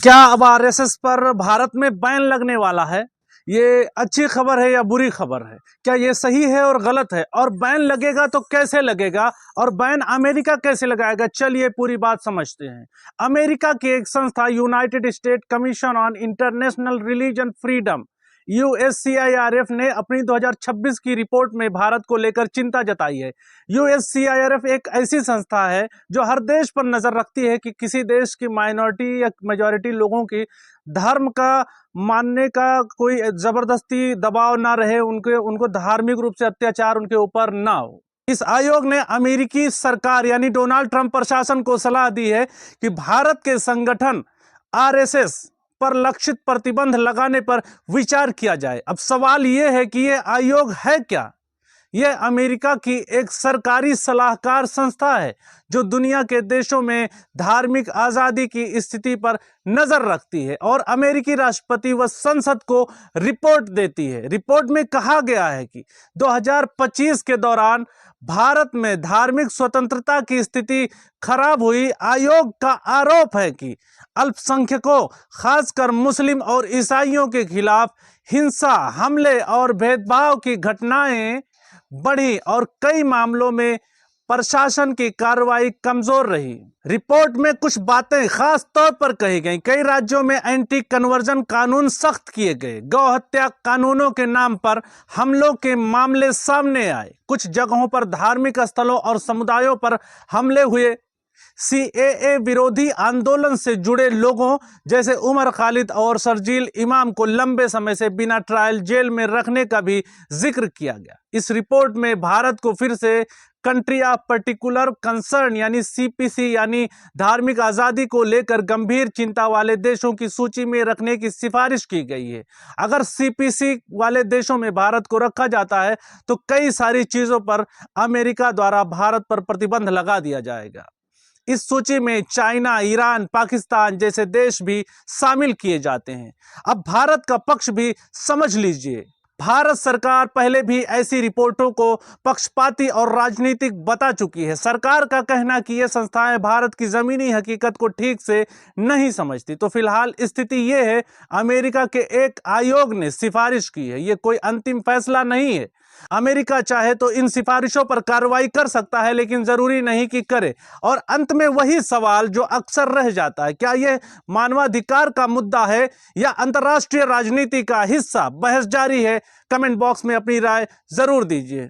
क्या अब आरएसएस पर भारत में बैन लगने वाला है? ये अच्छी खबर है या बुरी खबर है? क्या ये सही है और गलत है? और बैन लगेगा तो कैसे लगेगा? और बैन अमेरिका कैसे लगाएगा? चलिए पूरी बात समझते हैं। अमेरिका की एक संस्था United state commission on international religion freedom USCIRF ने अपनी 2026 की रिपोर्ट में भारत को लेकर चिंता जताई है। USCIRF एक ऐसी संस्था है जो हर देश पर नजर रखती है कि किसी देश की माइनॉरिटी या मेजॉरिटी लोगों की धर्म का मानने का कोई जबरदस्ती दबाव ना रहे, उनको धार्मिक रूप से अत्याचार उनके ऊपर ना हो। इस आयोग ने अमेरिकी सरकार यानी डोनाल्ड ट्रंप प्रशासन को सलाह दी है कि भारत के संगठन RSS पर लक्षित प्रतिबंध लगाने पर विचार किया जाए। अब सवाल यह है कि यह आयोग है क्या? यह अमेरिका की एक सरकारी सलाहकार संस्था है जो दुनिया के देशों में धार्मिक आजादी की स्थिति पर नजर रखती है और अमेरिकी राष्ट्रपति व संसद को रिपोर्ट देती है। रिपोर्ट में कहा गया है कि 2025 के दौरान भारत में धार्मिक स्वतंत्रता की स्थिति खराब हुई। आयोग का आरोप है कि अल्पसंख्यकों, खासकर मुस्लिम और ईसाइयों के खिलाफ हिंसा, हमले और भेदभाव की घटनाएं बढ़ी और कई मामलों में प्रशासन की कार्रवाई कमजोर रही। रिपोर्ट में कुछ बातें खास तौर पर कही गई। कई राज्यों में एंटी कन्वर्जन कानून सख्त किए गए। गौ हत्या कानूनों के नाम पर हमलों के मामले सामने आए। कुछ जगहों पर धार्मिक स्थलों और समुदायों पर हमले हुए। CAA विरोधी आंदोलन से जुड़े लोगों जैसे उमर खालिद और शर्जील इमाम को लंबे समय से बिना ट्रायल जेल में रखने का भी जिक्र किया गया। इस रिपोर्ट में भारत को फिर से कंट्री ऑफ पर्टिकुलर कंसर्न यानी CPC यानी धार्मिक आज़ादी को लेकर गंभीर चिंता वाले देशों की सूची में रखने की सिफारिश की गई है। अगर CPC वाले देशों में भारत को रखा जाता है तो कई सारी चीज़ों पर अमेरिका द्वारा भारत पर प्रतिबंध लगा दिया जाएगा। इस सूची में चाइना, ईरान, पाकिस्तान जैसे देश भी शामिल किए जाते हैं। अब भारत का पक्ष भी समझ लीजिए। भारत सरकार पहले भी ऐसी रिपोर्टों को पक्षपाती और राजनीतिक बता चुकी है। सरकार का कहना कि ये संस्थाएं भारत की जमीनी हकीकत को ठीक से नहीं समझती। तो फिलहाल स्थिति ये है, अमेरिका के एक आयोग ने सिफारिश की है। ये कोई अंतिम फैसला नहीं है। अमेरिका चाहे तो इन सिफारिशों पर कार्रवाई कर सकता है, लेकिन जरूरी नहीं कि करे। और अंत में वही सवाल जो अक्सर रह जाता है, क्या यह मानवाधिकार का मुद्दा है या अंतर्राष्ट्रीय राजनीति का हिस्सा? बहस जारी है। कमेंट बॉक्स में अपनी राय जरूर दीजिए।